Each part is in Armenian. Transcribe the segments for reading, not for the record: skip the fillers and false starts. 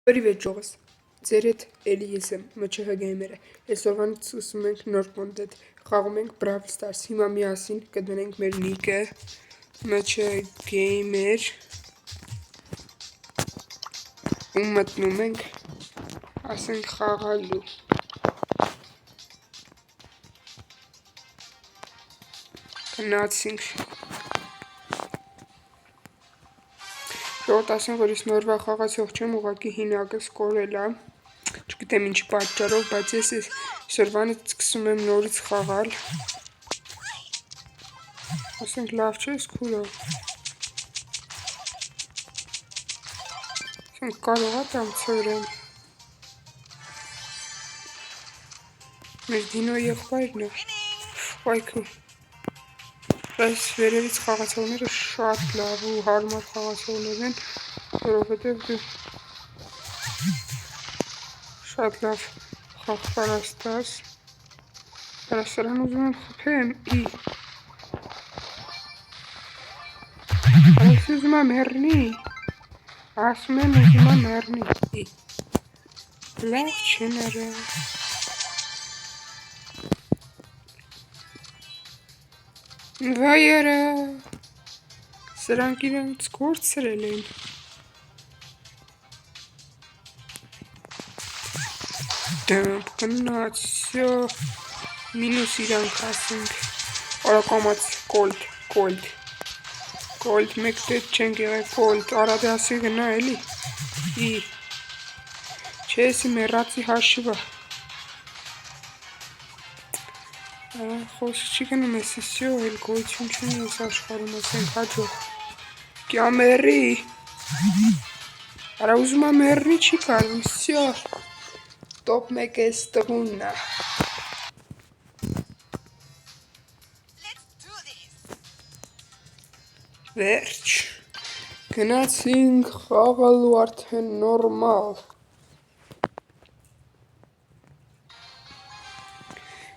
Привет, Ջողս, ձեր հետ էլի ես եմ, ՄՉՀ գեյմերը, այսօրվանից սկսում ենք նոր կոնտենտ, խաղում ենք Brawl Stars, հիմա միասին կդնենք մեր նիկը, ՄՉՀ գեյմեր, ու մտնում ենք, ասենք խաղալու, գնացինք, Ժողովուրդ ասեմ, որ ես նորվա խաղացող չեմ, ուղղակի հինակս կորել է, չգիտեմ ինչի պատճառով, բայց ես այսօրվանից սկսում եմ նորից խաղալ, ասենք լավ չէ, ես քուրով, ասենք կարող է տամցորեմ, մեր դինո եղբայրն է, վայքու, այս վերևից խաղացողները շատ լավ ու հարմար խաղացողներ են, որովհետև դու շատ լավ խաղ պատրաստած, սրան ուզում եմ խփեմ, այս ուզում եմ հեռնի, ասում եմ ուզում եմ հեռնի, լավ չի նրա, վայարա, սրանք իրենց կորցրել են, դեմպ կնաց, մինուս իրանք ասենք, արակամաց կոլդ, մեկ տետ չենք եղել կոլդ, արադասի գնա էլի, չեսի մերացի հաշիվա, խոսք չի գնում ես իսյո, էլ գոյություն չունի ես աշխարում, ասենք հաջող, կյամերի, արա ուզում եմ հեռնի չի կարում, իսյո, տոպ մեկ ես տղունն է, վերջ, գնացինք խաղալու արդեն նորմալ,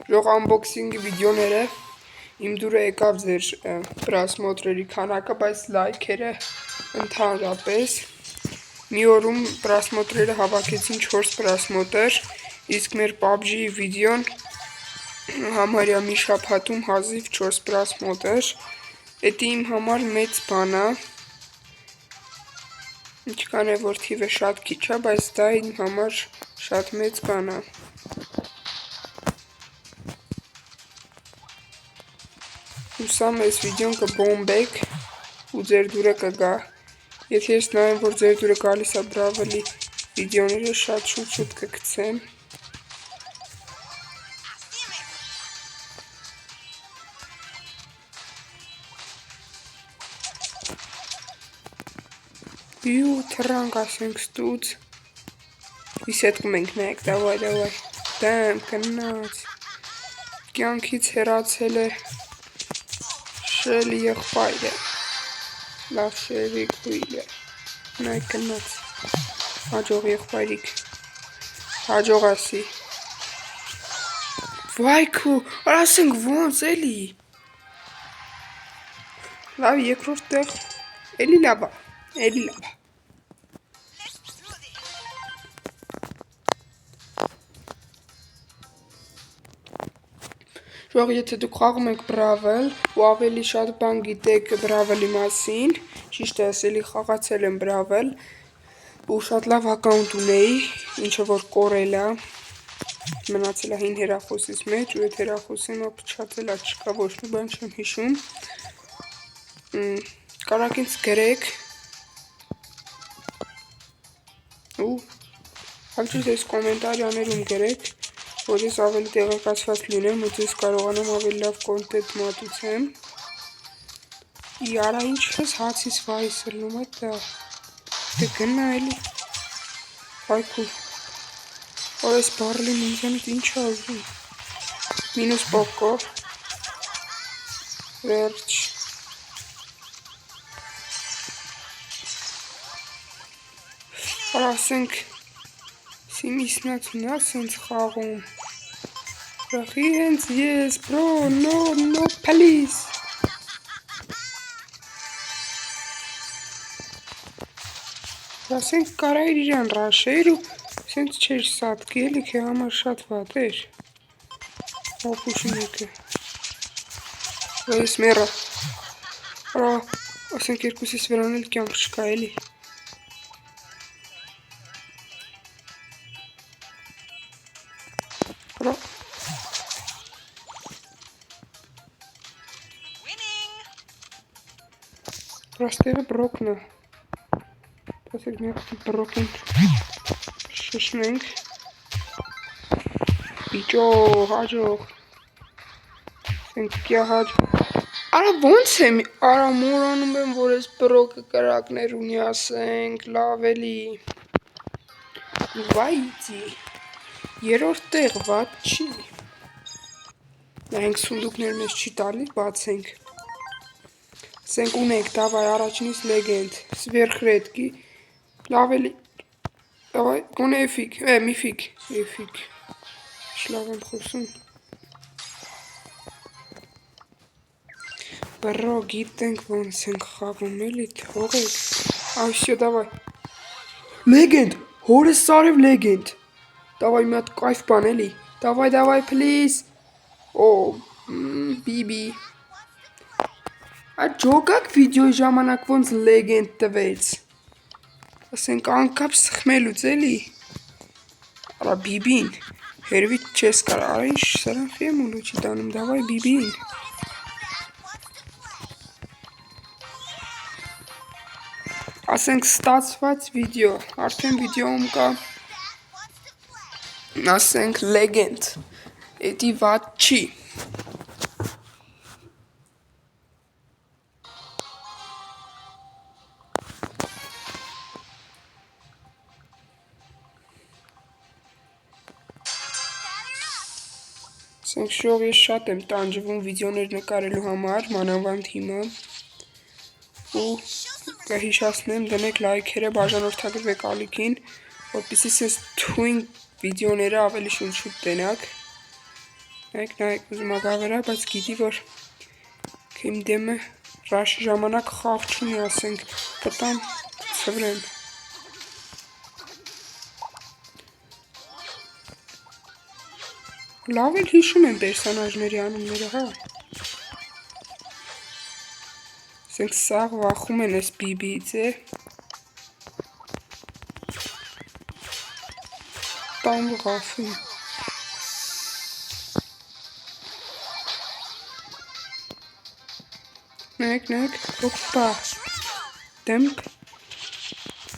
Ժող անբոքսինգի վիդեոները իմ դուրը եկավ ձեր պրասմոտրերի քանակը, բայց լայքերը ընդհանրապես մի օրում պրասմոտրերը հավաքեցին 4 պրասմոտր, իսկ մեր PUBG-ի վիդեոն համարյա մի շաբաթում հազիվ 4 պրասմոտր, էդի իմ համար մեծ բան է, ինչքան է որ թիվը շատ քիչ է, բայց դա իմ համար շատ մեծ բան է, Հուսամ ես վիդեոն կբոմբեք ու ձեր դուրը կգա, եթե ես նայեմ, որ ձեր դուրը գալիս է Brawl-ի վիդեոները շատ շուտ կգցեմ, Յու թրանք ասենք ստուց, իսետքում ենք նայեք, դավայ, դեմ կնաց, կյանքից հեռացել է շելի եղբայրը, լավ շերի կույլը, նայք կնաց, հաջող եղբայրիք, հաջող ասի, վայքու, ասենք ոնց էլի, լավ երկրորդ տեղ, էլի լավ է, Ժող եթե դուք խաղում եք Brawl ու ավելի շատ բան գիտեք Brawl-ի մասին, ճիշտ է ասելի խաղացել եմ Brawl ու շատ լավ ակաունտ ունեի, ինչը որ կորել է, մնացել է հին հեռախոսից մեջ ու այդ հեռախոսին փչացել է, չկա ոչ մի բան չեմ հիշում, կարաք ինձ գրեք ու հակճիշտ ես կոմենտարյաներում գրեք, որ ես ավելի տեղեկացված լինեմ ու ձեզ կարողանամ ավելի լավ կոնտենտ մատուցեմ, արա ինչ ես հացից վայս լում էտա, դե գնա էլի, վայքու, որ ես բարլին ինձանից ինչ է ուզում, մինուս պոկով, վերջ, արա ասենք, Սիմիսնաց ունա սենց խաղում, Ռախի հենց ես, բրո, no, please, Ասենք կարա էր իրան ռաշեր ու սենց չեր սատկի էլի քե համար շատ վատ էր։ Ապուշին եկը։ Այս մերը։ Արա, ասենք երկուսիս վրան էլ կյանք չկա էլի։ Արա։ Պրաստերը բրոկն է։ Ասեք մի բրոկն շշնենք։ Իջո, հաջող։ Սենք կյա հաջ։ Արա ոնց եմ, արա մորանում եմ, որ ես բրոկը կրակներ ունի ասենք, լավ էլի։ Վայցի, երորդ տեղ վատ չի։ Նայենք սունդուկներ մեզ չի տալի, բացենք։ Սենք ունենք, դավայ առաջինից լեգենդ, սվերխրետկի, լավ էլի, դավայ, գոն էվիկ, միֆիկ, էվիկ, շլավ եմ խոսում։ Բրո, գիտենք ոնց ենք խաղում էլի, թողեք, այսյո, դավայ, լեգենդ, հորես սարև լեգենդ, դավայ մի հատ կայֆ բան էլի, դավայ, պլիզ, օ, բիբի, այդ ջոգակ վիդյոյի ժամանակ ոնց լեգենդ տվեց, ասենք անկապ սխմելուց էլի, արա բիբին, հերվի չես կար, արա ինչ սրանխի եմ ուլու չի տանում, դավայ բիբին, ասենք ստացված վիդյո, արդեն վիդյոում կա, ասենք լեգենդ, էդի վատ չի, ասենք շող ես շատ եմ տանջվում վիդյոներ նկարելու համար, մանավանդ հիմա, ու կհիշացնեմ դնեք լայքերը, բաժանորդագրվեք ալիքին, որպեսզի սենց թույն վիդյոները ավելի շուտ տենակ, նայեք ուզում ագավերա, բայց գիտի, որ իմ դեմը ռաշի ժամանակ խաղ չունի, ասենք, կտամ, ծվրեմ, լավ էլ հիշում եմ պերսոնաժների անունները, հա։ Ասենք սաղ վախում են ես բիբիից է։ Տամ վղավում։ Նայեք, ոպպա։ Դեմք։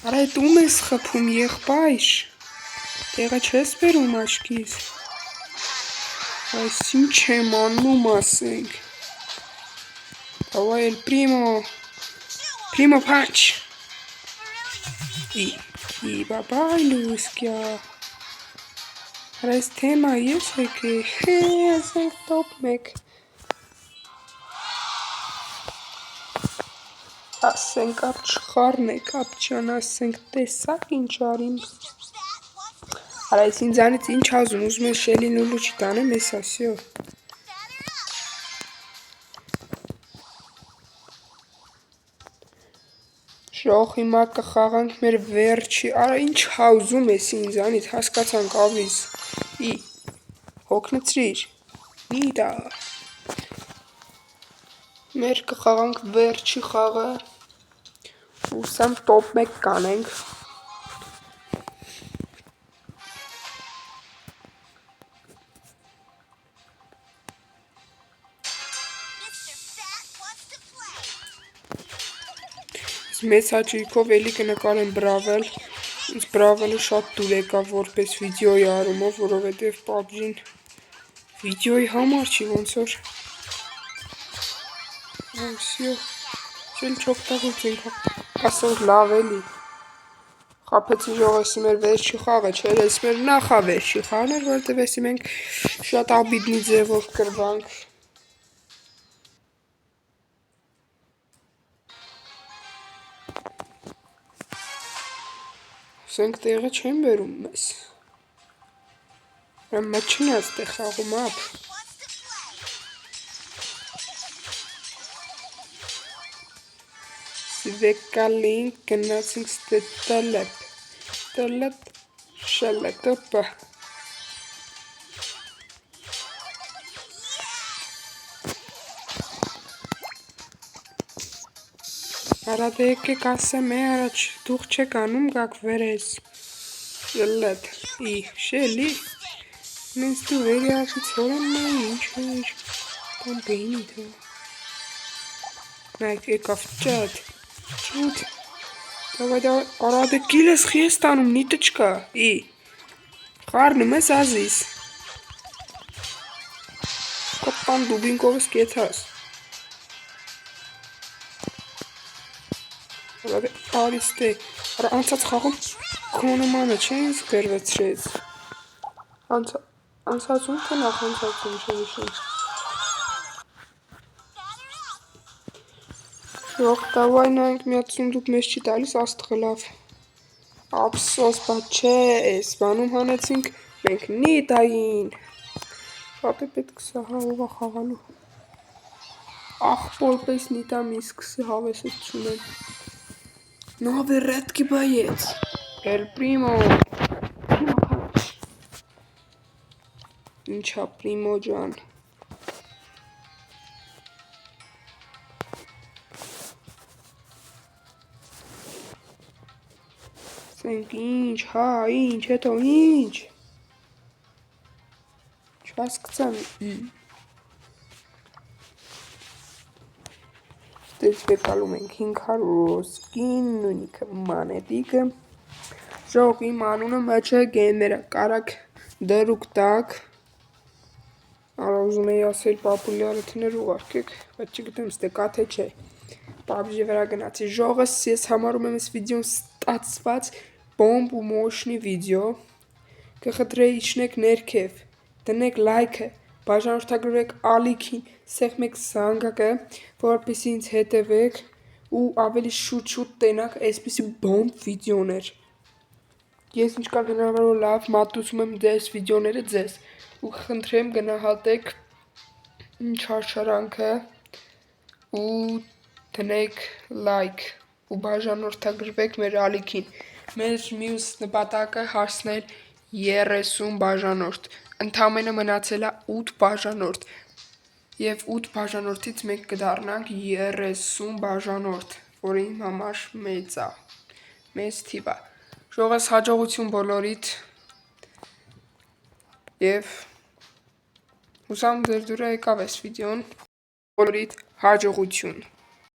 Արա էդ ում ես խփում եղբայր։ Տեղը չես բերում աչքից։ Այս ինչ եմ անում ասենք, давай el primo punch, и բաբայլուսկյա, հրայս թեմա ես եկի, ասենք տոպ մեկ, ասենք ապչխարն է, կապչան, ասենք տեսակ ինչ արիմ, Արա ես ինձանից ինչ ուզում ես շելին ուլու չի տանեմ ես ասյո։ Շող հիմա կխաղանք մեր վերջի, արա ինչ ուզում ես ինձանից, հասկացանք ավիզ, հոգնցրիր, նիդա։ Մեր կխաղանք վերջի խաղը, ուսամ տոպ մեկ կանենք։ Մեծ հաճույքով էլի կնկարեմ բրավել, ինձ բրավելը շատ դուր եկավ որպես վիդյոյի արումով, որովհետև PUBG-ն վիդյոյի համար չի ոնց որ Այսյո, չել չողտաղուց ենք ասենք լավ էլի Խապեցի ժող եսի մեր վերջի խաղը չեր ես մեր նախա վերջի խաղն էր, որտև եսի մենք շատ աբիդնի ձևով կրվանք Սենք տեղը չեն բերում մեզ, մաչին ես տեղ խաղում ապ, Svekալին գնացինք տլեպ շելետոպը Արադ եկեք ասեմ առաջ դուղ չեք անում գակ վերես շելետ շելի Մենք դու վերի աշից հորեմ ինչ Там բեինի թո Նայք եկավ ճատ Ճուտ Արադը կիլես խի ես տանում նիտը չկա Խարնում ես ազիս Կպան դուբինկովս կեթաս Արիստե անցած խաղում քոնոմանը չէ ինձ գրվեցրեց Անցածում թե նախ անցածում չհիշում Շող դավայ նայինք միատ սունդուկ մեզ չի տալիս աստղլավ Ափսոս բա չէ էս բանում հանեցինք մենք նիտային Շատ է պետք սա հաղողա խաղալու Աղպոր պես նիտա մի սկսի հավեսս չունեմ Նավի ռետքի բայեց Էլ պրիմո Ինչա պրիմո ջան Սենք ինչ, հա, ինչ, հետո ինչ Չասկցան Ստեջ վեկալում ենք 500 սկին նույնիքը մանետիկը Ժող իմ անունը մաչը գենդերա կարակ դրուկ տակ Արա ուզում էի ասել պապուլյարիթներ ուղարկեք բայց չգիտեմ ստե կա թե չէ PUBG վրա գնացի ժողս ես համարում եմ ես վիդեոն ստացված բոմբ ու մոշնի վիդեո կխտրեի իջնեք ներքև դնեք լայքը բաժանորդագրվեք ալիքին սեղմեք զանգակը որպեսզի ինձ հետևեք ու ավելի շուտ տենաք այսպիսի բոմբ վիդեոներ Ես ինչ կար հնարավոր լավ մատուցում եմ ձեզ վիդեոները ձեզ ու խնդրեմ գնահատեք չարչարանքը ու դնեք լայք ու բաժանորդագրվեք մեր ալիքին մեր մյուս նպատակը հասնել 30 բաժանորդ ընդամենը մնացել է 8 բաժանորդ և 8 բաժանորդից մենք կդառնանք 30 բաժանորդ որը իմ համար մեծ թիվ է Ժողես հաջողություն բոլորիդ և հուսամ ձեր դուրա եկավ այս վիդեոն բոլորիդ հաջողություն